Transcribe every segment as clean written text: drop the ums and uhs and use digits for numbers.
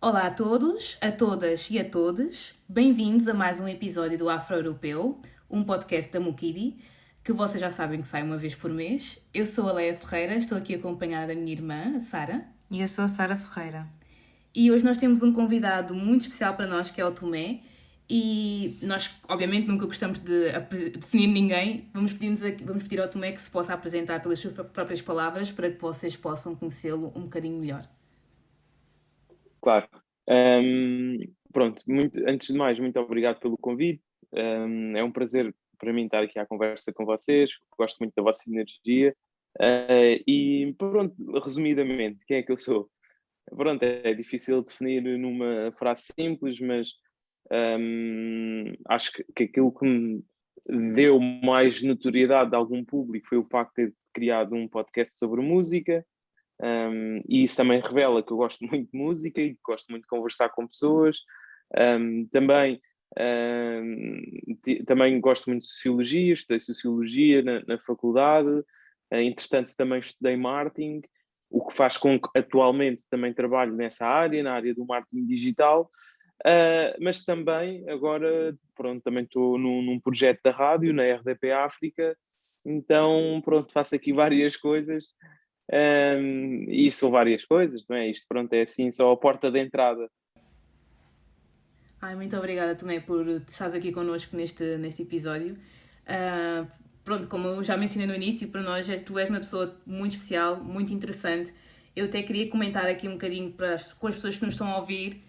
Olá a todos, a todas e a todos. Bem-vindos a mais um episódio do Afro-Europeu, um podcast da Mukidi, que vocês já sabem que sai uma vez por mês. Eu sou a Leia Ferreira, estou aqui acompanhada da minha irmã, a Sara. E eu sou a Sara Ferreira. E hoje nós temos um convidado muito especial para nós, que é o Tomé. E nós, obviamente, nunca gostamos de definir ninguém. Vamos pedir ao Tomé que se possa apresentar pelas suas próprias palavras para que vocês possam conhecê-lo um bocadinho melhor. Claro. Pronto, antes de mais, muito obrigado pelo convite. É um prazer para mim estar aqui à conversa com vocês. Gosto muito da vossa energia. E pronto, resumidamente, quem é que eu sou? Pronto, é difícil definir numa frase simples, mas acho que aquilo que me deu mais notoriedade de algum público foi o facto de ter criado um podcast sobre música. E isso também revela que eu gosto muito de música e gosto muito de conversar com pessoas. Também gosto muito de sociologia, estudei sociologia na faculdade. Entretanto, também estudei marketing, o que faz com que atualmente também trabalho nessa área, na área do marketing digital. Mas também agora, pronto, também estou num projeto da rádio, na RDP África. Então, pronto, faço aqui várias coisas. E são várias coisas, não é? Isto, pronto, é assim só a porta de entrada. Muito obrigada também por estares aqui connosco neste episódio. Pronto, como eu já mencionei no início, para nós tu és uma pessoa muito especial, muito interessante. Eu até queria comentar aqui um bocadinho com as pessoas que nos estão a ouvir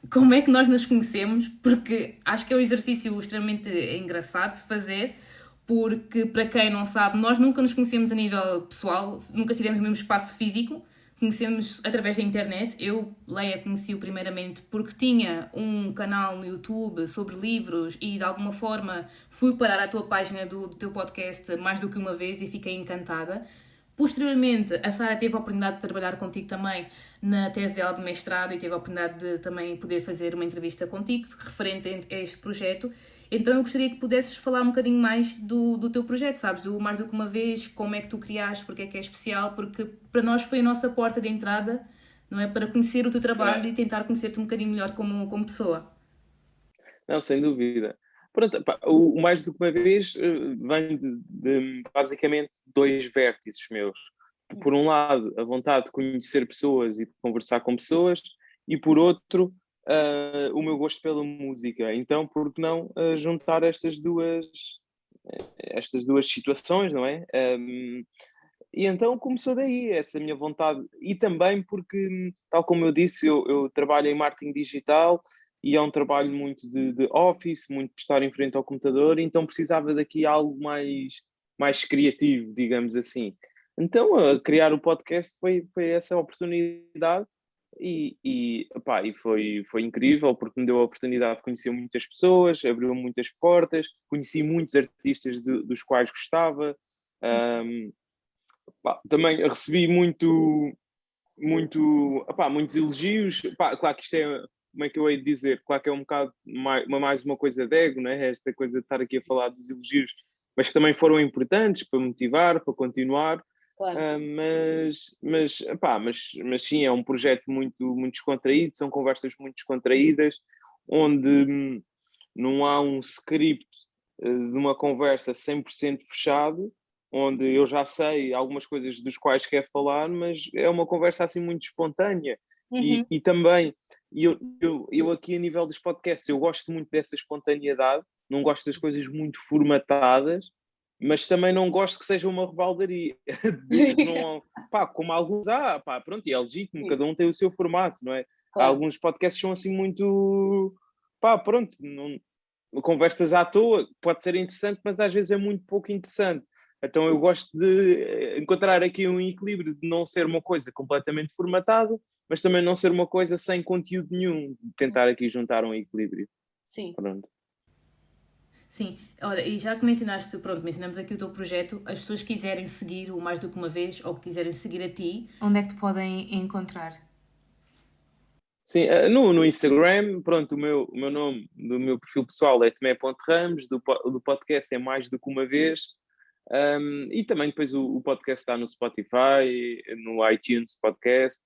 como é que nós nos conhecemos, porque acho que é um exercício extremamente engraçado de se fazer, porque, para quem não sabe, nós nunca nos conhecemos a nível pessoal, nunca tivemos o mesmo espaço físico, conhecemos através da internet. Eu, Leia, conheci-o primeiramente porque tinha um canal no YouTube sobre livros e, de alguma forma, fui parar à tua página do teu podcast mais do que uma vez e fiquei encantada. Posteriormente, a Sara teve a oportunidade de trabalhar contigo também na tese dela de mestrado e teve a oportunidade de também poder fazer uma entrevista contigo referente a este projeto. Então eu gostaria que pudesses falar um bocadinho mais do teu projeto, sabes? Do Mais do que uma vez, como é que tu criaste, porque é especial, porque para nós foi a nossa porta de entrada, não é? Para conhecer o teu trabalho e tentar conhecer-te um bocadinho melhor como pessoa. Não, sem dúvida. Pronto, pá, o Mais do que uma vez vem de basicamente dois vértices meus. Por um lado, a vontade de conhecer pessoas e de conversar com pessoas, e por outro, o meu gosto pela música. Então, por que não juntar estas duas situações, não é? E então começou daí essa minha vontade. E também porque, tal como eu disse, eu trabalho em marketing digital e é um trabalho muito de office, muito de estar em frente ao computador, então precisava daqui algo mais criativo, digamos assim. Então, criar o podcast foi essa oportunidade e foi incrível porque me deu a oportunidade de conhecer muitas pessoas, abriu muitas portas, conheci muitos artistas dos quais gostava. Também recebi muitos elogios. Claro que isto é, como é que eu hei de dizer? Claro que é um bocado mais uma coisa de ego, né? Esta coisa de estar aqui a falar dos elogios, mas que também foram importantes para motivar, para continuar. Claro. Mas sim, é um projeto muito descontraído, são conversas muito descontraídas, onde não há um script de uma conversa 100% fechado, onde eu já sei algumas coisas dos quais quero falar, mas é uma conversa assim muito espontânea. E também, eu aqui a nível dos podcasts, eu gosto muito dessa espontaneidade, não gosto das coisas muito formatadas, mas também não gosto que seja uma rebaldaria. Como alguns pronto, e é legítimo, cada um tem o seu formato, não é? Claro. Alguns podcasts são assim muito, pronto, não, conversas à toa, pode ser interessante, mas às vezes é muito pouco interessante. Então eu gosto de encontrar aqui um equilíbrio de não ser uma coisa completamente formatada, mas também não ser uma coisa sem conteúdo nenhum, tentar aqui juntar um equilíbrio. Sim. Pronto. Sim, olha, e já que mencionaste, pronto, mencionamos aqui o teu projeto, as pessoas que quiserem seguir o Mais do que uma vez ou que quiserem seguir a ti, onde é que te podem encontrar? Sim, no Instagram, pronto, o meu nome do meu perfil pessoal é Tomé.Ramos, do podcast é Mais do que uma vez, e também depois o podcast está no Spotify, no iTunes Podcast,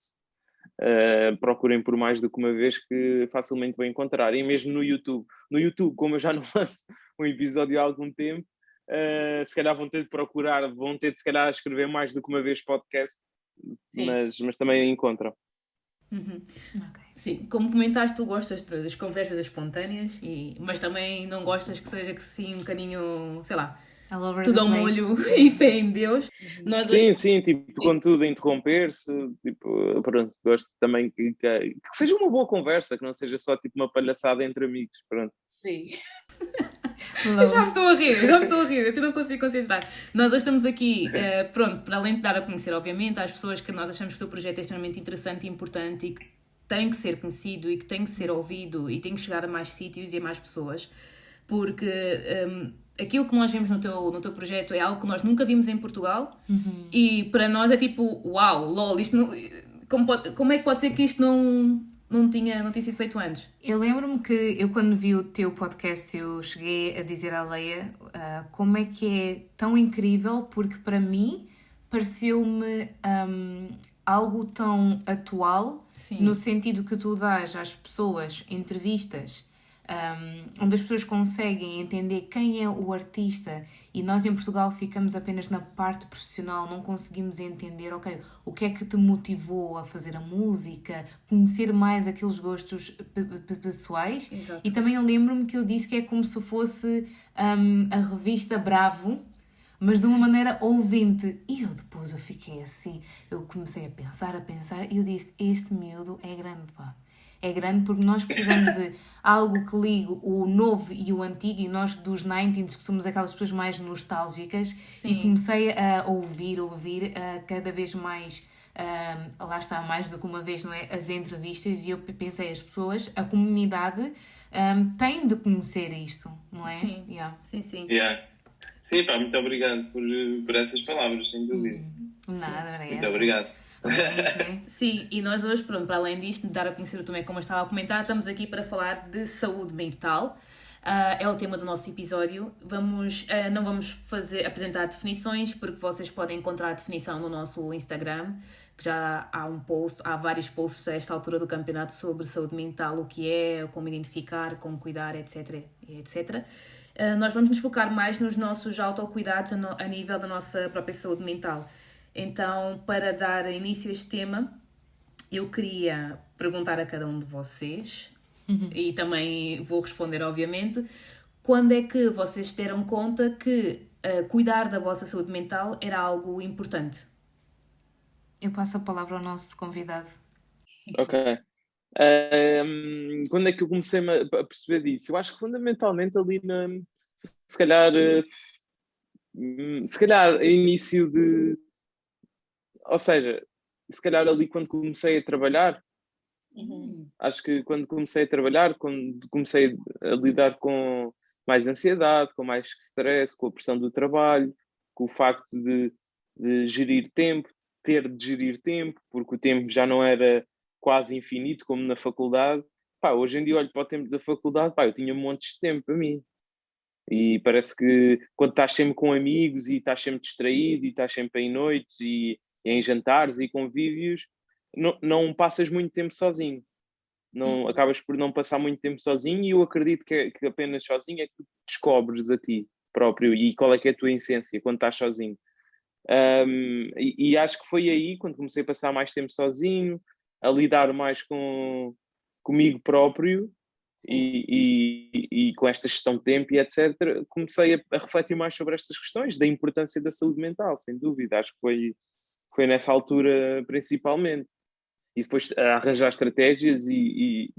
procurem por mais do que uma vez que facilmente vão encontrar. E mesmo no YouTube. No YouTube, como eu já não lanço um episódio há algum tempo, se calhar vão ter de procurar, vão ter de se calhar escrever mais do que uma vez podcast, mas também encontram. Ok. Sim, como comentaste, tu gostas das conversas espontâneas, mas também não gostas que seja que sim um bocadinho, sei lá, All over tudo the ao place. molho e fé em Deus. Nós hoje, Sim, tipo, com tudo a interromper-se, tipo, pronto, gosto também que seja uma boa conversa, que não seja só tipo uma palhaçada entre amigos, pronto. sim. Já me estou a rir, assim não consigo concentrar. Nós hoje estamos aqui, pronto, para além de dar a conhecer, obviamente, às pessoas que nós achamos que o seu projeto é extremamente interessante e importante e que tem que ser conhecido e que tem que ser ouvido e tem que chegar a mais sítios e a mais pessoas, porque aquilo que nós vimos no teu projeto é algo que nós nunca vimos em Portugal e para nós é tipo, uau, lol, isto não, como é que pode ser que isto não tinha sido feito antes? Eu lembro-me que eu quando vi o teu podcast eu cheguei a dizer à Leia como é que é tão incrível, porque para mim pareceu-me algo tão atual. Sim. No sentido que tu dás às pessoas entrevistas onde as pessoas conseguem entender quem é o artista, e nós em Portugal ficamos apenas na parte profissional, não conseguimos entender, ok, o que é que te motivou a fazer a música, conhecer mais aqueles gostos pessoais. Exato. E também eu lembro-me que eu disse que é como se fosse a revista Bravo, mas de uma maneira ouvinte. E eu depois eu fiquei assim, eu comecei a pensar, e eu disse, este miúdo é grande, pá. É grande porque nós precisamos de algo que ligue o novo e o antigo, e nós dos 90s, que somos aquelas pessoas mais nostálgicas. Sim. E comecei a ouvir cada vez mais, lá está, mais do que uma vez, não é? As entrevistas, e eu pensei, as pessoas, a comunidade tem de conhecer isto, não é? Sim, yeah. sim. Yeah. Sim, pá, muito obrigado por essas palavras, sem dúvida. Nada, era Muito essa. obrigado. Sim, e nós hoje, pronto, para além disto, de dar a conhecer também, como eu estava a comentar, estamos aqui para falar de saúde mental. É o tema do nosso episódio. Não vamos apresentar definições, porque vocês podem encontrar a definição no nosso Instagram, que já há vários posts a esta altura do campeonato sobre saúde mental, o que é, como identificar, como cuidar, etc. Nós vamos nos focar mais nos nossos autocuidados a nível da nossa própria saúde mental. Então, para dar início a este tema, eu queria perguntar a cada um de vocês, e também vou responder, obviamente, quando é que vocês se deram conta que cuidar da vossa saúde mental era algo importante? Eu passo a palavra ao nosso convidado. Ok. Quando é que eu comecei a perceber disso? Eu acho que fundamentalmente ali se calhar início de... Ou seja, se calhar ali quando comecei a trabalhar, acho que quando comecei a trabalhar, quando comecei a lidar com mais ansiedade, com mais stress, com a pressão do trabalho, com o facto de gerir tempo, ter de gerir tempo, porque o tempo já não era quase infinito como na faculdade. Pá, hoje em dia olho para o tempo da faculdade, pá, eu tinha montes de tempo para mim. E parece que quando estás sempre com amigos e estás sempre distraído e estás sempre em noites e em jantares e convívios, não passas muito tempo sozinho. Acabas por não passar muito tempo sozinho, e eu acredito que apenas sozinho é que tu descobres a ti próprio e qual é que é a tua essência quando estás sozinho. E acho que foi aí, quando comecei a passar mais tempo sozinho, a lidar mais comigo próprio e com esta gestão de tempo e etc., comecei a refletir mais sobre estas questões da importância da saúde mental, sem dúvida. Acho que foi nessa altura principalmente. E depois a arranjar estratégias e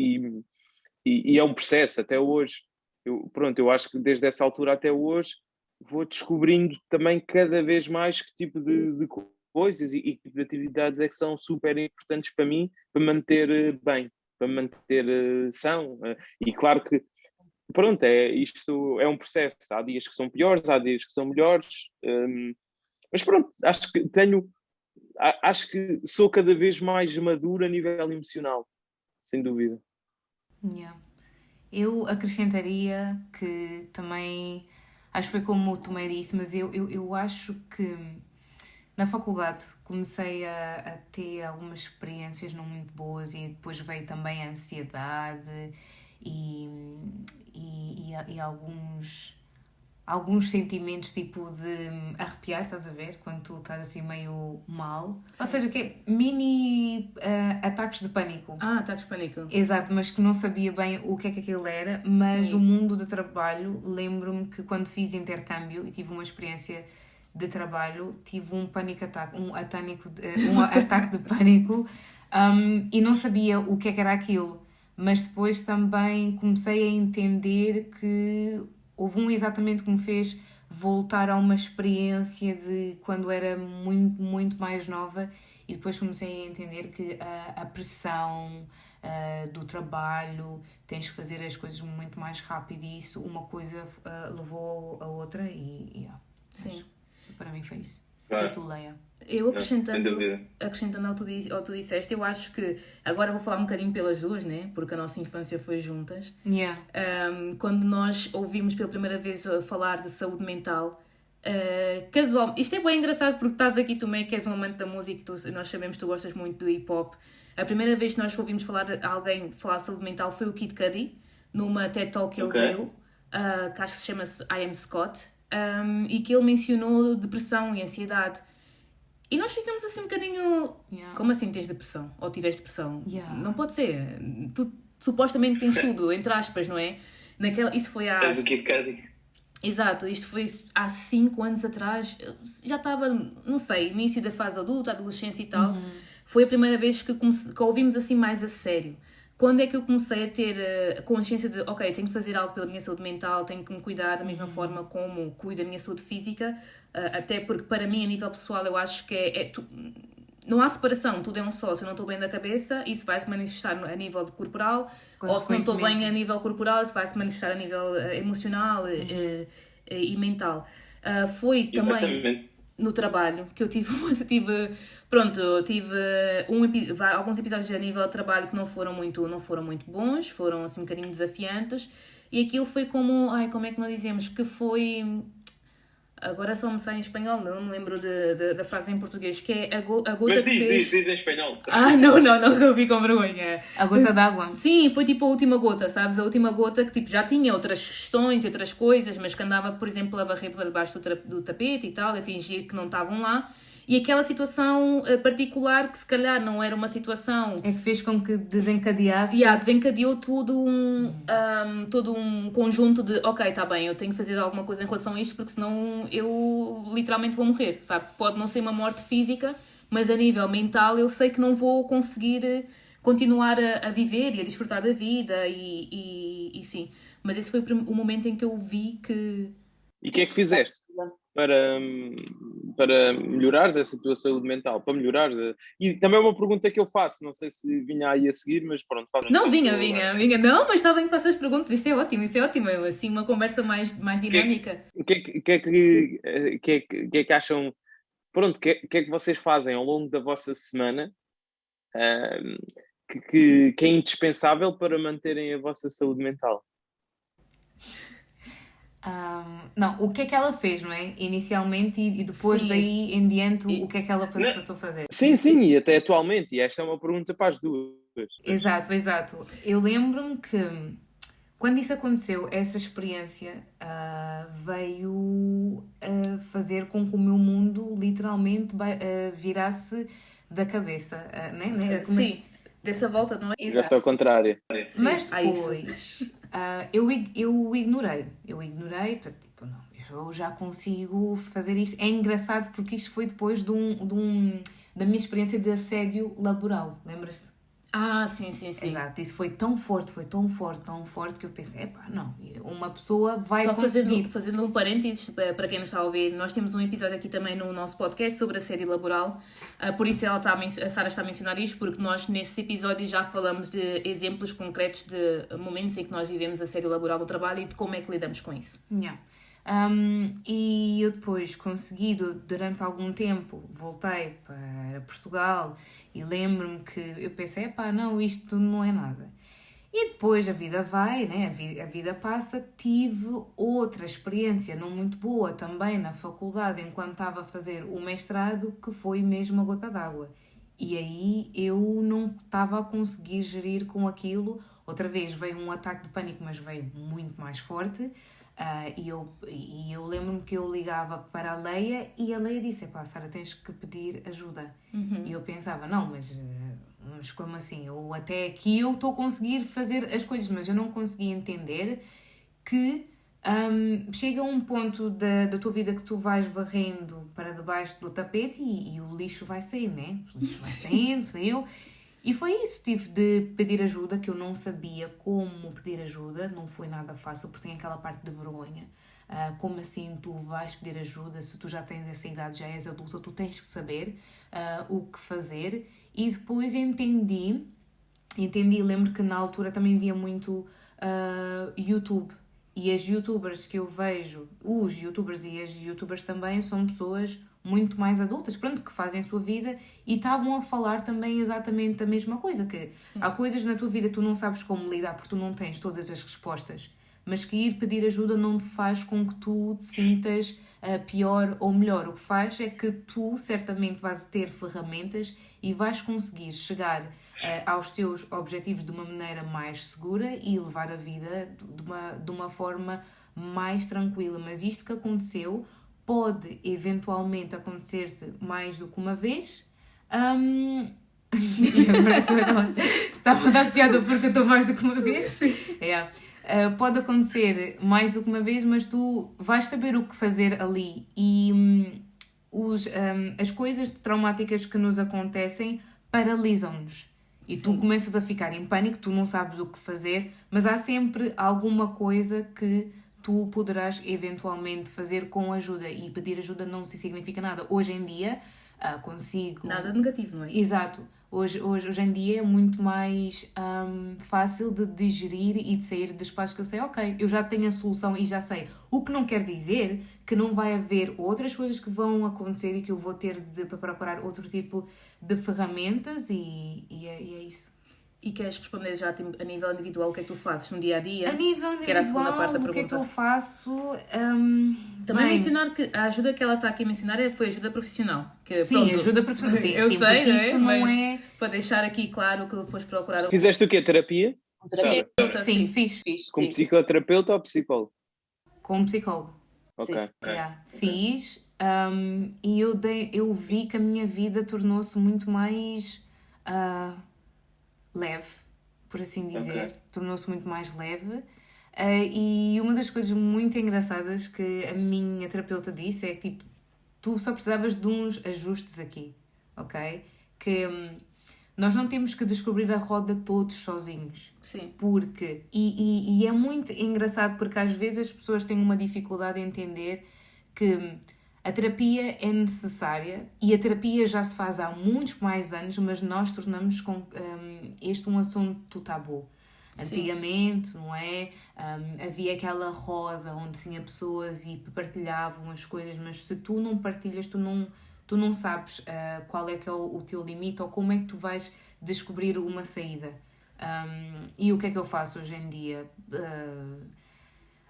é um processo até hoje. Eu acho que desde essa altura até hoje vou descobrindo também cada vez mais que tipo de coisas e de atividades é que são super importantes para mim, para manter bem, para manter são. E claro que, pronto, isto é um processo. Há dias que são piores, há dias que são melhores. Mas pronto, acho que sou cada vez mais maduro a nível emocional, sem dúvida. Yeah. Eu acrescentaria que também, acho que foi como o Tomé disse, mas eu acho que Na faculdade comecei a ter algumas experiências não muito boas e depois veio também a ansiedade e alguns sentimentos tipo de arrepiar, estás a ver? Quando tu estás assim meio mal. Ou seja, que é mini ataques de pânico. Ataques de pânico. Exato, mas que não sabia bem o que é que aquilo era, mas Sim. o mundo de trabalho, lembro-me que quando fiz intercâmbio e tive uma experiência de trabalho, tive um pânico ataque, um ataque de pânico, e não sabia o que é que era aquilo, mas depois também comecei a entender que houve um exatamente que me fez voltar a uma experiência de quando era muito, muito mais nova e depois comecei a entender que a pressão do trabalho, tens que fazer as coisas muito mais rápido e isso, uma coisa levou a outra e Sim. para mim foi isso. Claro. E tu, Leia? Eu acrescentando Sem dúvida. ao tu disseste, eu acho que agora vou falar um bocadinho pelas duas, né? Porque a nossa infância foi juntas. Yeah. Quando nós ouvimos pela primeira vez falar de saúde mental, casual, isto é bem engraçado porque estás aqui tu meio que és um amante da música, nós sabemos que tu gostas muito do hip hop. A primeira vez que nós ouvimos falar de alguém falar de saúde mental foi o Kid Cudi, numa TED Talk que ele deu, que acho que se chama I Am Scott, e que ele mencionou depressão e ansiedade. E nós ficamos assim um bocadinho... Yeah. Como assim tens depressão? Ou tiveste depressão? Yeah. Não pode ser. Tu supostamente tens tudo, entre aspas, não é? Isso foi há... És o Kid Cudi. Exato, isto foi há 5 anos atrás. Já estava, não sei, início da fase adulta, adolescência e tal. Foi a primeira vez que ouvimos assim mais a sério. Quando é que eu comecei a ter a consciência de, ok, tenho que fazer algo pela minha saúde mental, tenho que me cuidar da mesma forma como cuido da minha saúde física, até porque para mim, a nível pessoal, eu acho que não há separação, tudo é um só. Se eu não estou bem da cabeça, isso vai se manifestar a nível corporal, ou se não estou bem a nível corporal, isso vai se manifestar a nível emocional e mental. Foi também... Exatamente. No trabalho, que eu tive alguns episódios a nível de trabalho que não foram muito bons, foram assim um bocadinho desafiantes, e aquilo foi como é que nós dizemos, que foi, agora só me sai em espanhol, não me lembro da frase em português, que é a gota Mas que fez... diz em espanhol. Não, eu vi com vergonha. A gota d'água. Sim, foi tipo a última gota, sabes? A última gota que tipo, já tinha outras questões e outras coisas, mas que andava, por exemplo, a varrer para debaixo do tapete e tal, a fingir que não estavam lá. E aquela situação particular, que se calhar não era uma situação... É que fez com que desencadeasse... desencadeou todo um conjunto de, ok, está bem, eu tenho que fazer alguma coisa em relação a isto, porque senão eu literalmente vou morrer, sabe? Pode não ser uma morte física, mas a nível mental eu sei que não vou conseguir continuar a viver e a desfrutar da vida e sim. Mas esse foi o momento em que eu vi que... E o que é que fizeste para melhorares essa tua saúde mental? Para melhorares? E também é uma pergunta que eu faço, não sei se vinha aí a seguir, mas pronto. Não, vinha. Não, mas está bem que faças as perguntas, isto é ótimo. Assim, uma conversa mais dinâmica. O que é que acham? Pronto, o que é que vocês fazem ao longo da vossa semana que é indispensável para manterem a vossa saúde mental? Não, o que é que ela fez, não é? Inicialmente e depois Sim. daí em diante, o que é que ela tentou fazer? Sim, e até atualmente, e esta é uma pergunta para as duas. Exato. Eu lembro-me que quando isso aconteceu, essa experiência veio fazer com que o meu mundo literalmente virasse da cabeça, né? Sim, dessa volta, não é? Já sou ao contrário. Sim, Mas há isso. depois eu ignorei, pensei, tipo, não, eu já consigo fazer isto. É engraçado porque isto foi depois da minha experiência de assédio laboral, lembras-te? Sim. Exato, isso foi tão forte que eu pensei, não, uma pessoa vai Só conseguir. fazendo um parênteses para quem nos está a ouvir, nós temos um episódio aqui também no nosso podcast sobre assédio laboral, por isso a Sara está a mencionar isto, porque nós nesse episódio já falamos de exemplos concretos de momentos em que nós vivemos assédio laboral no trabalho e de como é que lidamos com isso. Yeah. E eu depois consegui, durante algum tempo, voltei para Portugal e lembro-me que eu pensei, não, isto não é nada. E depois a vida vai, né? A vida passa. Tive outra experiência não muito boa também na faculdade, enquanto estava a fazer o mestrado, que foi mesmo a gota d'água. E aí eu não estava a conseguir gerir com aquilo. Outra vez veio um ataque de pânico, mas veio muito mais forte. E eu lembro-me que eu ligava para a Leia e a Leia disse: "Epá, Sara, tens que pedir ajuda." E eu pensava: não, mas como assim? Até aqui eu estou a conseguir fazer as coisas, mas eu não conseguia entender que chega a um ponto da tua vida que tu vais varrendo para debaixo do tapete e o lixo vai sair, né? O lixo vai saindo, saiu. E foi isso, tive de pedir ajuda, que eu não sabia como pedir ajuda, não foi nada fácil, porque tem aquela parte de vergonha. Como assim tu vais pedir ajuda se tu já tens essa idade, já és adulta, tu tens que saber o que fazer. E depois entendi, lembro que na altura também via muito YouTube. E as youtubers que eu vejo, os youtubers e as youtubers também, são pessoas muito mais adultas, pronto, que fazem a sua vida e estavam a falar também exatamente a mesma coisa, que há coisas na tua vida que tu não sabes como lidar porque tu não tens todas as respostas, mas que ir pedir ajuda não te faz com que tu te sintas pior ou melhor. O que faz é que tu certamente vais ter ferramentas e vais conseguir chegar aos teus objetivos de uma maneira mais segura e levar a vida de uma forma mais tranquila. Mas isto que aconteceu pode eventualmente acontecer-te mais do que uma vez. E agora estava a dar piada porque eu estou mais do que uma vez. Pode acontecer mais do que uma vez, mas tu vais saber o que fazer ali. E as coisas traumáticas que nos acontecem paralisam-nos. E tu começas a ficar em pânico, tu não sabes o que fazer, mas há sempre alguma coisa que tu poderás eventualmente fazer com ajuda. E pedir ajuda não significa nada. Hoje em dia consigo... Nada negativo, não é? Exato. Hoje em dia é muito mais fácil de digerir e de sair de espaços que eu sei, ok, eu já tenho a solução e já sei. O que não quer dizer que não vai haver outras coisas que vão acontecer e que eu vou ter de procurar outro tipo de ferramentas e é isso. E queres responder já a nível individual o que é que tu fazes no dia a dia? A nível Que era a segunda parte da individual, o que é que eu faço? Também mencionar que a ajuda que ela está aqui a mencionar foi ajuda profissional. Que, Sim, pronto, ajuda profissional. Sim, eu sim, sei, porque isto não é... Para deixar aqui claro que foste procurar... Fizeste o quê? Terapia? Terapeuta, Sim, fiz. Com psicoterapeuta ou psicólogo? Com psicólogo. Ok. Fiz e eu vi que a minha vida tornou-se muito mais leve, por assim dizer. Tornou-se muito mais leve. E uma das coisas muito engraçadas que a minha terapeuta disse é que tipo, tu só precisavas de uns ajustes aqui, ok? Que nós não temos que descobrir a roda todos sozinhos. Sim. Porque, e é muito engraçado porque às vezes as pessoas têm uma dificuldade em entender que a terapia é necessária e a terapia já se faz há muitos mais anos, mas nós tornamos este um assunto tabu. Antigamente, não é? Havia aquela roda onde tinha pessoas e partilhavam as coisas, mas se tu não partilhas, tu não sabes qual é que é o teu limite ou como é que tu vais descobrir uma saída. E o que é que eu faço hoje em dia?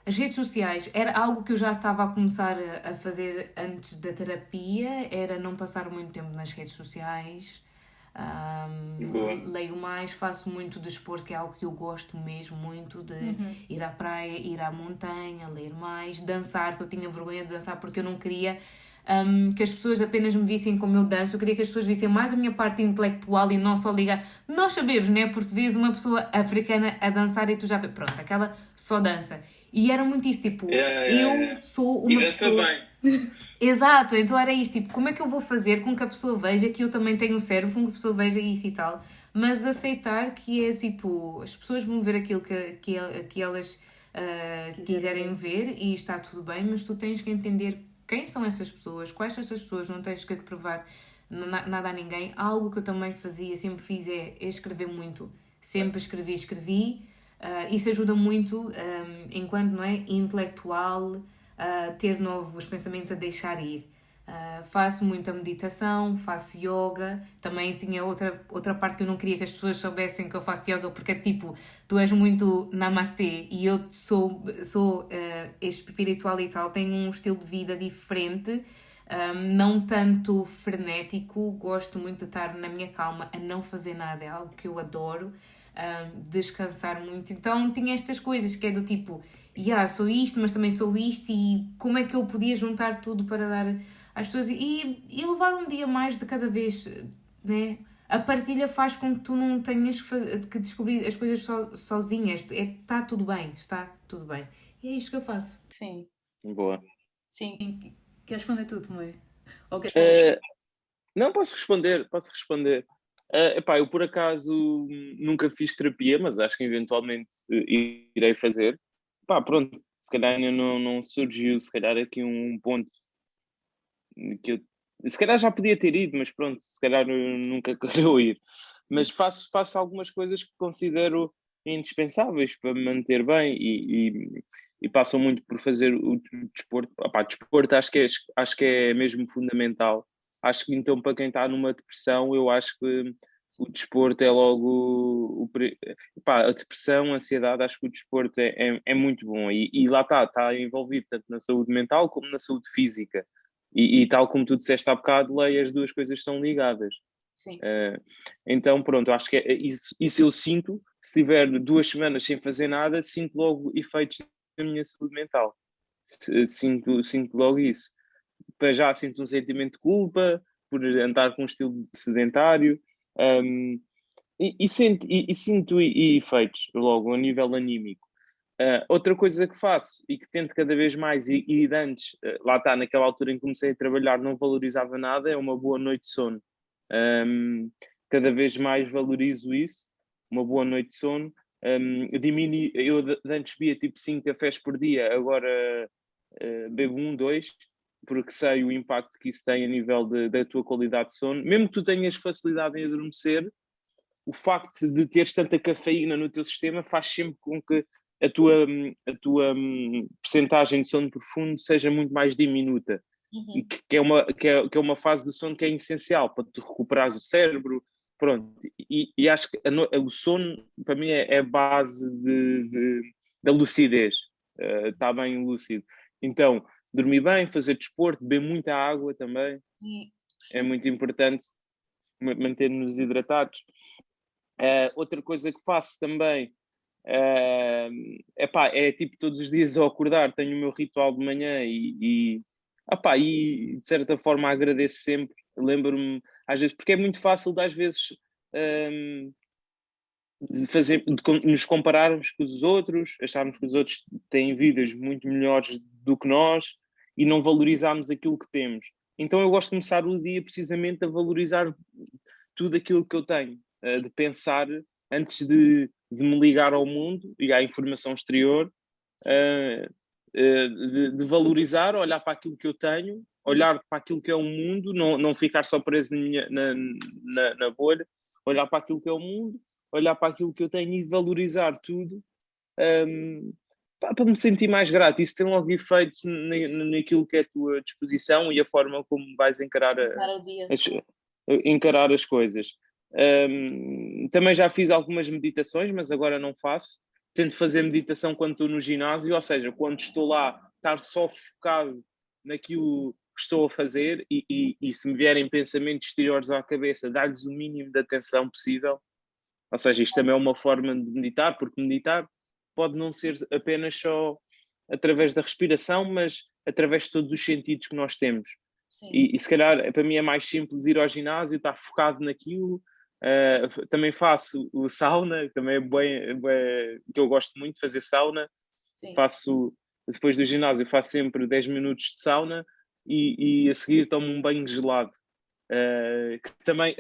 As redes sociais era algo que eu já estava a começar a fazer antes da terapia, era não passar muito tempo nas redes sociais. Leio mais, faço muito desporto, que é algo que eu gosto mesmo muito de ir à praia, ir à montanha, ler mais, dançar, que eu tinha vergonha de dançar porque eu não queria que as pessoas apenas me vissem como eu danço. Eu queria que as pessoas vissem mais a minha parte intelectual e não só ligar. Nós sabemos, né? Porque vês uma pessoa africana a dançar e tu já vês, pronto, aquela só dança. E era muito isso, tipo, eu sou uma pessoa... bem. Exato, então era isto, tipo, como é que eu vou fazer com que a pessoa veja que eu também tenho um cérebro, com que a pessoa veja isso e tal, mas aceitar que é, tipo, as pessoas vão ver aquilo que elas quiserem ver e está tudo bem, mas tu tens que entender quem são essas pessoas, quais são essas pessoas, não tens que provar nada a ninguém. Algo que eu também fazia, sempre fiz é escrever muito, sempre escrevi, isso ajuda muito enquanto, não é, intelectual, ter novos pensamentos, a deixar ir. Faço muita meditação, faço yoga. Também tinha outra parte que eu não queria que as pessoas soubessem que eu faço yoga, porque é tipo, tu és muito namastê e eu sou espiritual e tal, tenho um estilo de vida diferente, não tanto frenético, gosto muito de estar na minha calma, a não fazer nada, é algo que eu adoro. Descansar muito, então tinha estas coisas que é do tipo, sou isto, mas também sou isto, e como é que eu podia juntar tudo para dar às pessoas e levar um dia mais de cada vez, né? A partilha faz com que tu não tenhas que descobrir as coisas sozinhas, está tudo bem, e é isto que eu faço. Sim, Boa. sim. Queres responder tu, Tomé? Ou queres falar? Não, posso responder. Epá, eu por acaso nunca fiz terapia, mas acho que eventualmente irei fazer. Pá, pronto, se calhar ainda não surgiu, se calhar aqui um ponto que eu se calhar já podia ter ido, mas pronto, se calhar nunca calhou ir. Mas faço algumas coisas que considero indispensáveis para me manter bem e passam muito por fazer o desporto. Opá, desporto acho que é mesmo fundamental. Acho que então para quem está numa depressão, eu acho que o desporto é logo a depressão, a ansiedade, acho que o desporto é muito bom e lá está envolvido tanto na saúde mental como na saúde física. E tal como tu disseste há bocado, Lei, as duas coisas estão ligadas. Sim. Então, pronto, acho que isso eu sinto. Se tiver 2 semanas sem fazer nada, sinto logo efeitos na minha saúde mental. Sinto logo isso. Para já sinto um sentimento de culpa por andar com um estilo sedentário. Sinto efeitos logo a nível anímico. Outra coisa que faço e que tento cada vez mais, e de antes, lá está, naquela altura em que comecei a trabalhar, não valorizava nada, é uma boa noite de sono. Cada vez mais valorizo isso, uma boa noite de sono. Eu de antes bebia tipo 5 cafés por dia, agora bebo 1, 2, porque sei o impacto que isso tem a nível da tua qualidade de sono. Mesmo que tu tenhas facilidade em adormecer, o facto de teres tanta cafeína no teu sistema faz sempre com que a tua percentagem de sono profundo seja muito mais diminuta. Uhum. E que é uma fase do sono que é essencial para tu recuperares o cérebro. Pronto. E acho que o sono, para mim, é a base da lucidez. Está bem lúcido. Então, dormir bem, fazer desporto, beber muita água também. É muito importante manter-nos hidratados. Outra coisa que faço também é tipo todos os dias ao acordar tenho o meu ritual de manhã e de certa forma agradeço sempre, lembro-me às vezes, porque é muito fácil às vezes de nos compararmos com os outros, acharmos que os outros têm vidas muito melhores do que nós e não valorizarmos aquilo que temos. Então eu gosto de começar o dia precisamente a valorizar tudo aquilo que eu tenho, de pensar antes de me ligar ao mundo e à informação exterior, de valorizar, olhar para aquilo que eu tenho, olhar para aquilo que é o mundo, não ficar só preso na bolha, olhar para aquilo que é o mundo, olhar para aquilo que eu tenho e valorizar tudo, para me sentir mais grato. Isso tem logo efeitos naquilo que é a tua disposição e a forma como vais encarar as coisas. Também já fiz algumas meditações, mas agora não faço. Tento fazer meditação quando estou no ginásio, ou seja, quando estou lá, estar só focado naquilo que estou a fazer e se me vierem pensamentos exteriores à cabeça, dar-lhes o mínimo de atenção possível. Ou seja, isto também é uma forma de meditar, porque meditar pode não ser apenas só através da respiração, mas através de todos os sentidos que nós temos. E se calhar para mim é mais simples ir ao ginásio, estar focado naquilo. Também faço o sauna, também é bem, que eu gosto muito de fazer sauna. Depois do ginásio faço sempre 10 minutos de sauna e a seguir tomo um banho gelado. Que também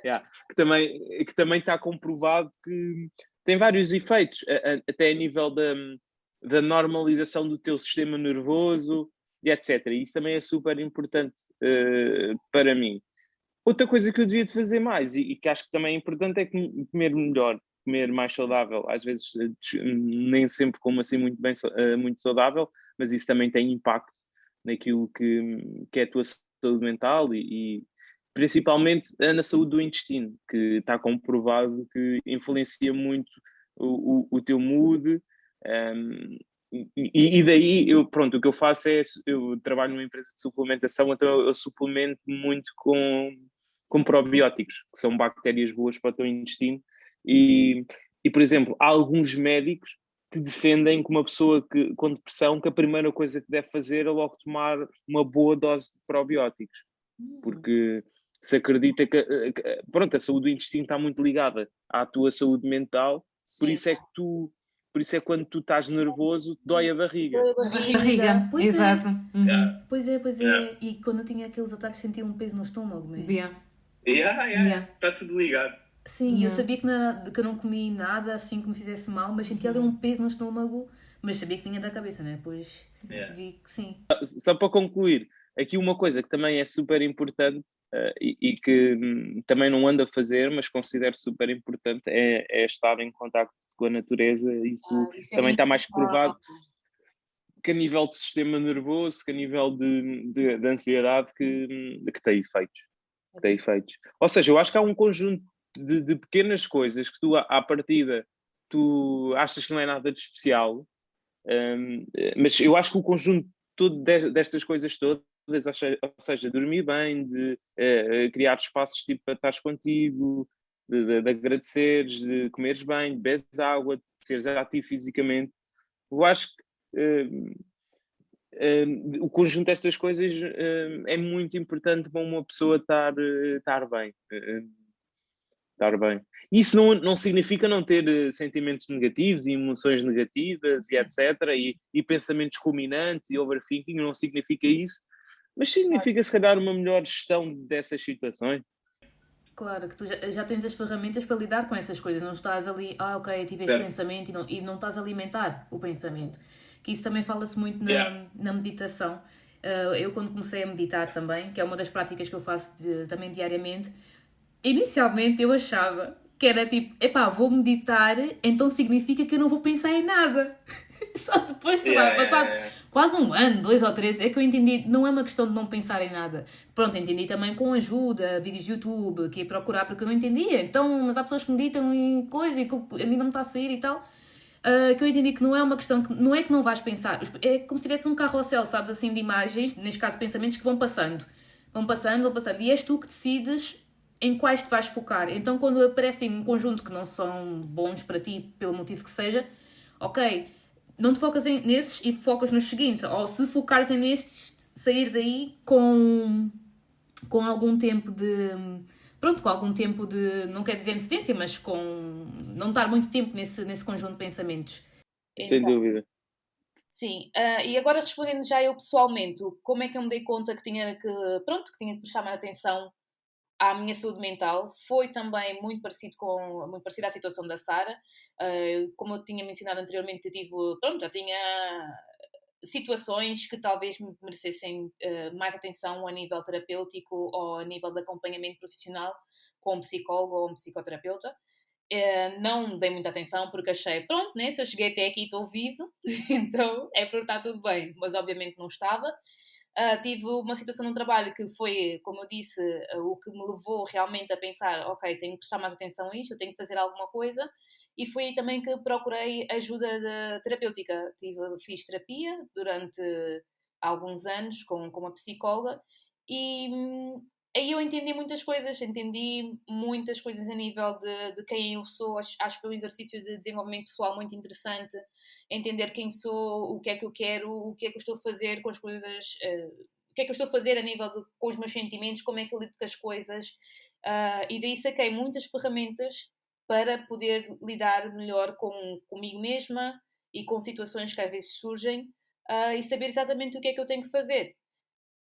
que também está comprovado que tem vários efeitos, até a nível da normalização do teu sistema nervoso e etc. E isso também é super importante para mim. Outra coisa que eu devia de fazer mais e que acho que também é importante é comer melhor, comer mais saudável. Às vezes nem sempre como assim muito saudável, mas isso também tem impacto naquilo que é a tua saúde mental e principalmente na saúde do intestino, que está comprovado que influencia muito o teu mood. E daí, o que eu faço é, eu trabalho numa empresa de suplementação, então eu suplemento muito com probióticos, que são bactérias boas para o teu intestino. E, por exemplo, há alguns médicos que defendem que uma pessoa com depressão, que a primeira coisa que deve fazer é logo tomar uma boa dose de probióticos, porque se acredita que a saúde do intestino está muito ligada à tua saúde mental, por isso é que quando tu estás nervoso, dói a barriga. Barriga, Pois exato. é. Pois é. Yeah. E quando eu tinha aqueles ataques, sentia um peso no estômago, man. Yeah. Está tudo ligado. Sim, eu Yeah. sabia que eu não comi nada assim que me fizesse mal, mas sentia ali um peso no estômago, mas sabia que vinha da cabeça, né? Depois Yeah. vi que sim. Só para concluir, aqui uma coisa que também é super importante e que também não ando a fazer, mas considero super importante, é estar em contacto com a natureza. Isso também está mais provado que a nível de sistema nervoso, que a nível de ansiedade, que tem efeitos. Ou seja, eu acho que há um conjunto de pequenas coisas que tu, à partida, tu achas que não é nada de especial, mas eu acho que o conjunto todo destas coisas todas, ou seja, dormir bem, de criar espaços tipo para estares contigo, de agradeceres, de comeres bem, de beberes água, de seres ativo fisicamente, eu acho que o conjunto destas coisas é muito importante para uma pessoa estar bem. Estar bem. Isso não significa não ter sentimentos negativos e emoções negativas e etc. E pensamentos ruminantes e overthinking, não significa isso, mas significa se calhar uma melhor gestão dessas situações. Claro, que tu já tens as ferramentas para lidar com essas coisas, não estás ali, ok, tive este Certo. pensamento e não estás a alimentar o pensamento. Que isso também fala-se muito na meditação. Eu quando comecei a meditar também, que é uma das práticas que eu faço também diariamente, inicialmente eu achava que era tipo, epá, vou meditar, então significa que eu não vou pensar em nada. Só depois, sei lá, passado quase um ano, 2 ou 3, é que eu entendi, não é uma questão de não pensar em nada. Pronto, entendi também com ajuda, vídeos de YouTube, que ia procurar porque eu não entendia. Então, mas há pessoas que meditam em coisa e que a mim não me está a sair e tal. Que eu entendi que não é uma questão, não é que não vais pensar, é como se tivesse um carrossel, sabes, assim, de imagens, neste caso pensamentos que vão passando. Vão passando, e és tu que decides em quais te vais focar. Então, quando aparecem um conjunto que não são bons para ti, pelo motivo que seja, ok, não te focas nesses e focas nos seguintes. Ou se focares nesses, sair daí com algum tempo de... Pronto, com algum tempo de... Não quer dizer antecedência, mas com... Não estar muito tempo nesse conjunto de pensamentos. Sem dúvida. Sim, e agora respondendo já eu pessoalmente, como é que eu me dei conta que tinha que prestar mais atenção à minha saúde mental? Foi também muito parecido à situação da Sara. Como eu tinha mencionado anteriormente, já tinha situações que talvez me merecessem mais atenção a nível terapêutico ou a nível de acompanhamento profissional com um psicólogo ou um psicoterapeuta. Não dei muita atenção porque achei, pronto, né, se eu cheguei até aqui estou vivo, então é porque está tudo bem, mas obviamente não estava. Tive uma situação no trabalho que foi, como eu disse, o que me levou realmente a pensar, ok, tenho que prestar mais atenção a isto, eu tenho que fazer alguma coisa, e foi aí também que procurei ajuda terapêutica. Fiz terapia durante alguns anos com uma psicóloga e aí eu entendi muitas coisas a nível de quem eu sou. Acho que foi um exercício de desenvolvimento pessoal muito interessante, entender quem sou, o que é que eu quero, o que é que eu estou a fazer com as coisas, o que é que eu estou a fazer a nível com os meus sentimentos, como é que eu lido com as coisas, e daí saquei muitas ferramentas para poder lidar melhor comigo mesma e com situações que às vezes surgem, e saber exatamente o que é que eu tenho que fazer.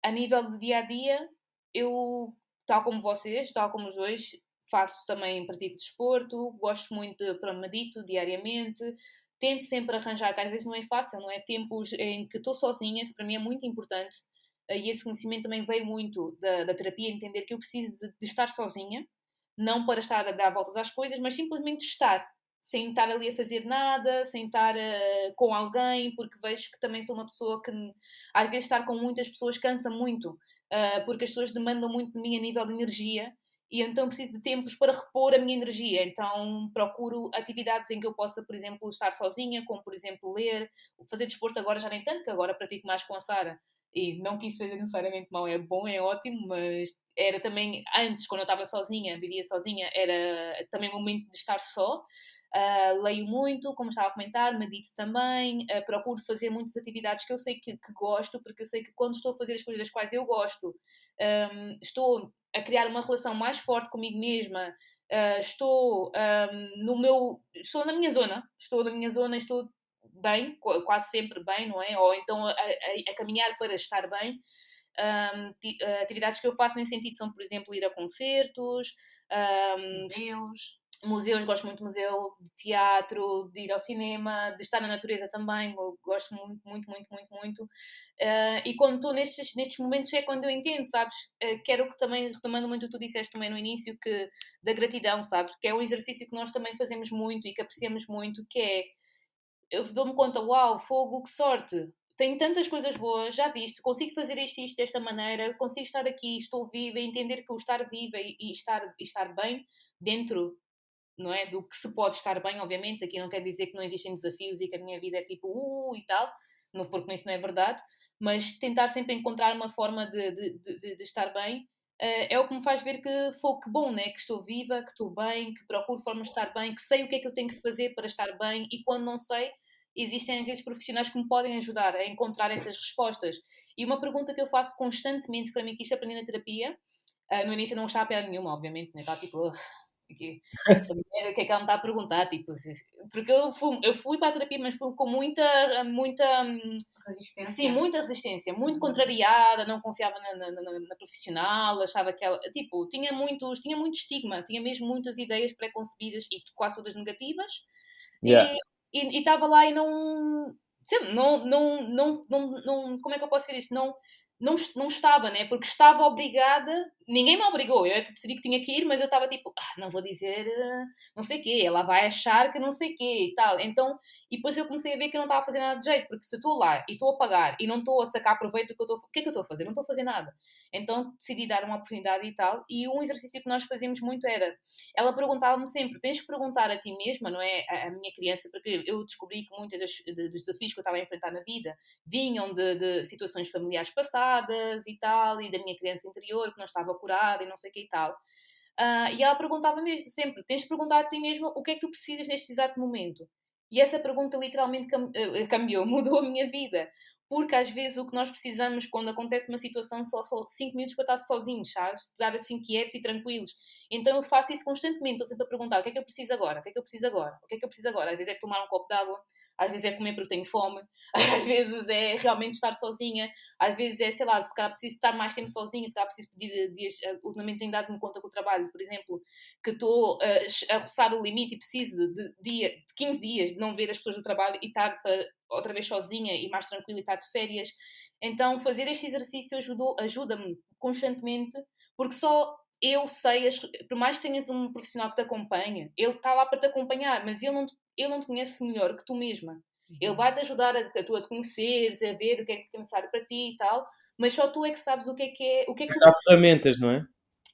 A nível de dia-a-dia, eu, tal como vocês, tal como os dois, pratico desporto, gosto muito medito diariamente, tento sempre arranjar, que às vezes não é fácil, não é? Tempos em que estou sozinha, que para mim é muito importante, e esse conhecimento também veio muito da terapia, entender que eu preciso de estar sozinha, não para estar a dar voltas às coisas, mas simplesmente estar, sem estar ali a fazer nada, sem estar com alguém, porque vejo que também sou uma pessoa que às vezes estar com muitas pessoas cansa muito. porque as pessoas demandam muito de mim a nível de energia e então preciso de tempos para repor a minha energia. Então procuro atividades em que eu possa, por exemplo, estar sozinha, como por exemplo ler, fazer desporto agora já nem tanto, que agora pratico mais com a Sara. E não que isso seja necessariamente mau, é bom, é ótimo, mas era também, antes, quando eu estava sozinha, vivia sozinha, era também o momento de estar só. Leio muito, como estava a comentar, medito também, procuro fazer muitas atividades que eu sei que gosto, porque eu sei que quando estou a fazer as coisas das quais eu gosto, estou a criar uma relação mais forte comigo mesma, estou na minha zona, estou bem, quase sempre bem, não é? Ou então a caminhar para estar bem. Atividades que eu faço nesse sentido são, por exemplo, ir a concertos, museus, gosto muito de museu, de teatro, de ir ao cinema, de estar na natureza também, eu gosto muito, muito, muito, muito, muito. E quando estou nestes momentos é quando eu entendo, sabes? Quero que também, retomando muito o que tu disseste também no início, que da gratidão, sabes? Que é um exercício que nós também fazemos muito e que apreciamos muito, que é, eu dou-me conta, uau, fogo, que sorte! Tenho tantas coisas boas, já viste, consigo fazer isto desta maneira, consigo estar aqui, estou viva, entender que o estar viva e estar bem dentro, não é? Do que se pode estar bem, obviamente. Aqui não quer dizer que não existem desafios e que a minha vida é tipo e tal, porque isso não é verdade, mas tentar sempre encontrar uma forma de estar bem é o que me faz ver que bom, né? Que estou viva, que estou bem, que procuro formas de estar bem, que sei o que é que eu tenho que fazer para estar bem e quando não sei, existem às vezes profissionais que me podem ajudar a encontrar essas respostas. E uma pergunta que eu faço constantemente para mim, que isto aprendi na terapia, no início eu não gostava de piada nenhuma, obviamente, né? Estava tipo, esta mulher, o que é que ela me está a perguntar? Tipo, porque eu fui para a terapia, mas fui com muita Resistência. sim, muita resistência, muito contrariada, não confiava na profissional, achava que ela, tipo, tinha muito estigma, tinha mesmo muitas ideias pré-concebidas e quase todas negativas, Yeah. e estava lá e não, sei lá, não, como é que eu posso dizer isto? Não estava, né? Porque estava obrigada, ninguém me obrigou, eu é que decidi que tinha que ir, mas eu estava tipo, não vou dizer não sei o quê, ela vai achar que não sei o quê e tal. Então, e depois eu comecei a ver que eu não estava a fazer nada de jeito, porque se eu estou lá e estou a pagar e não estou a sacar proveito do que eu estou a fazer, o que é que eu estou a fazer? Não estou a fazer nada. Então decidi dar uma oportunidade e tal, e um exercício que nós fazíamos muito era, ela perguntava-me sempre, tens que perguntar a ti mesma, não é? A minha criança, porque eu descobri que muitos dos desafios que eu estava a enfrentar na vida vinham de situações familiares passadas e tal, e da minha criança interior que não estava curada e não sei o que e tal. E ela perguntava-me sempre, tens de perguntar a ti mesma o que é que tu precisas neste exato momento. E essa pergunta literalmente cambiou, mudou a minha vida. Porque às vezes o que nós precisamos quando acontece uma situação só 5 minutos para estar sozinhos, sabes? Estar assim quietos e tranquilos. Então eu faço isso constantemente, estou sempre a perguntar o que é que eu preciso agora? O que é que eu preciso agora? O que é que eu preciso agora? Às vezes é tomar um copo de água, às vezes é comer porque tenho fome, às vezes é realmente estar sozinha, às vezes é, sei lá, se calhar preciso estar mais tempo sozinha, se calhar preciso pedir dias. Ultimamente tenho dado-me conta com o trabalho, por exemplo, que estou a roçar o limite e preciso de 15 dias de não ver as pessoas do trabalho e estar outra vez sozinha e mais tranquila e estar de férias. Então fazer este exercício ajuda-me constantemente, porque só eu sei, por mais que tenhas um profissional que te acompanhe, ele está lá para te acompanhar, mas ele não te conhece melhor que tu mesma. Ele vai-te ajudar a tu a te conheceres, a ver o que é necessário para ti e tal, mas só tu é que sabes o que é que tu Há ferramentas, não é?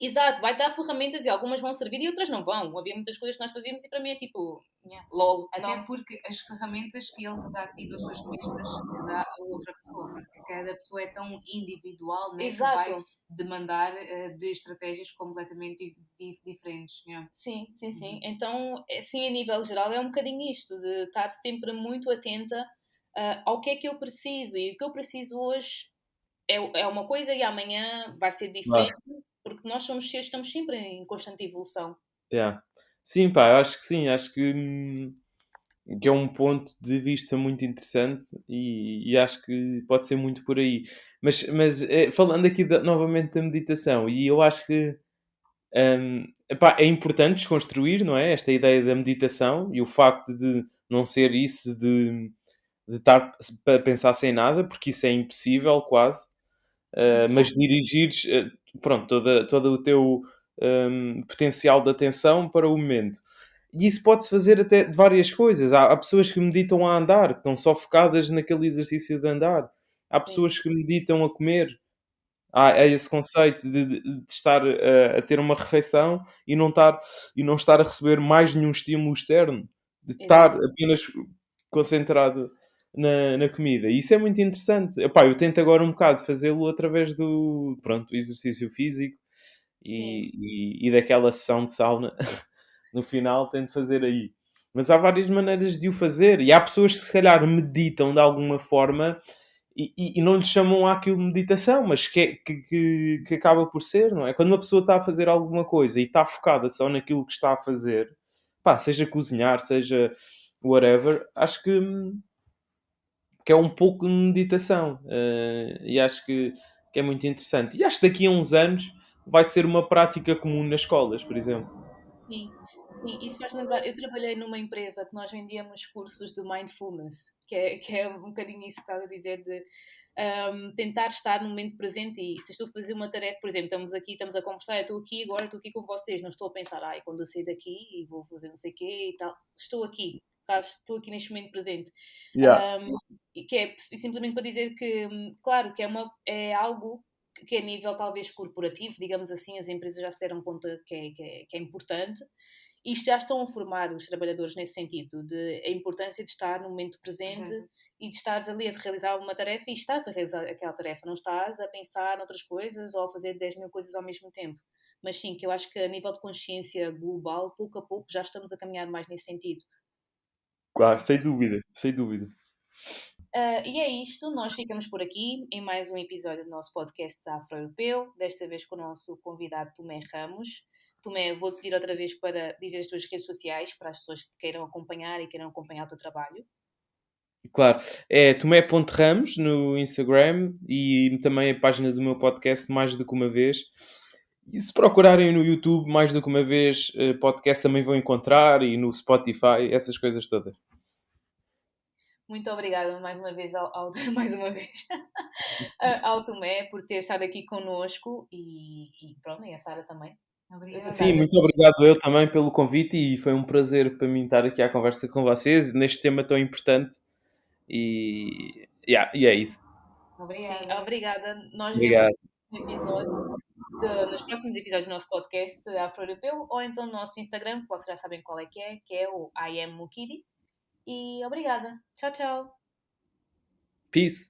Exato, vai dar ferramentas e algumas vão servir e outras não vão. Havia muitas coisas que nós fazíamos e para mim é tipo, lol. Até Não. porque as ferramentas que ele te dá a ti não são as mesmas que dá a outra pessoa, porque cada pessoa é tão individual, né, que vai Exato. demandar de estratégias completamente diferentes. Sim. Então, assim, a nível geral, é um bocadinho isto, de estar sempre muito atenta ao que é que eu preciso. E o que eu preciso hoje é uma coisa e amanhã vai ser diferente, porque nós somos seres, estamos sempre em constante evolução. Yeah. Sim, pá, eu acho que sim, acho que é um ponto de vista muito interessante e acho que pode ser muito por aí. Mas falando aqui novamente da meditação, e eu acho que epá, é importante desconstruir, não é? Esta ideia da meditação e o facto de não ser isso de estar a pensar sem nada, porque isso é impossível quase, mas dirigires pronto, todo o teu potencial de atenção para o momento. E isso pode-se fazer até de várias coisas. Há pessoas que meditam a andar, que estão só focadas naquele exercício de andar. Há Sim. pessoas que meditam a comer. há esse conceito de estar a ter uma refeição e não estar a receber mais nenhum estímulo externo, de estar Exato. apenas concentrado na comida. E isso é muito interessante. Epá, eu tento agora um bocado fazê-lo através do exercício físico Sim. e daquela sessão de sauna no final, tento fazer aí. Mas há várias maneiras de o fazer, e há pessoas que se calhar meditam de alguma forma e não lhe chamam àquilo de meditação, mas que acaba por ser, não é? Quando uma pessoa está a fazer alguma coisa e está focada só naquilo que está a fazer, pá, seja cozinhar, seja whatever, acho que é um pouco de meditação. E acho que é muito interessante. E acho que daqui a uns anos vai ser uma prática comum nas escolas, por exemplo. Sim, sim, isso faz lembrar. Eu trabalhei numa empresa que nós vendíamos cursos de mindfulness, que é um bocadinho isso que estás a dizer, de tentar estar no momento presente. E se estou a fazer uma tarefa, por exemplo, estamos aqui, estamos a conversar, eu estou aqui agora, estou aqui com vocês, não estou a pensar, ai, quando eu sair daqui e vou fazer não sei o quê e tal. Estou aqui, sabes? Estou aqui neste momento presente. Yeah. E que é simplesmente para dizer que, claro, que é algo que a nível talvez corporativo, digamos assim, as empresas já se deram conta que é importante e já estão a formar os trabalhadores nesse sentido, de a importância de estar no momento presente. Exato. E de estares ali a realizar uma tarefa e estás a realizar aquela tarefa, não estás a pensar noutras coisas ou a fazer 10 mil coisas ao mesmo tempo. Mas sim, que eu acho que a nível de consciência global, pouco a pouco, já estamos a caminhar mais nesse sentido. Claro, sem dúvida, sem dúvida. E é isto, nós ficamos por aqui em mais um episódio do nosso podcast Afro-Europeu, desta vez com o nosso convidado Tomé Ramos. Tomé, vou-te pedir outra vez para dizer as tuas redes sociais, para as pessoas que te queiram acompanhar e queiram acompanhar o teu trabalho. Claro, é Tomé.Ramos no Instagram e também a página do meu podcast Mais do que uma vez. E se procurarem no YouTube Mais do que uma vez, podcast também vão encontrar e no Spotify, essas coisas todas. Muito obrigada mais uma vez mais uma vez ao Tomé por ter estado aqui connosco e pronto, e a Sara também. Obrigada. Sim, muito obrigado eu também pelo convite e foi um prazer para mim estar aqui à conversa com vocês neste tema tão importante e é isso. Sim, Obrigada. obrigada. Nós vemos Obrigado. no episódio nos próximos episódios do nosso podcast Afro-Europeu ou então no nosso Instagram, que vocês já sabem qual é que é o I am Mukidi. E obrigada. Tchau, tchau. Peace.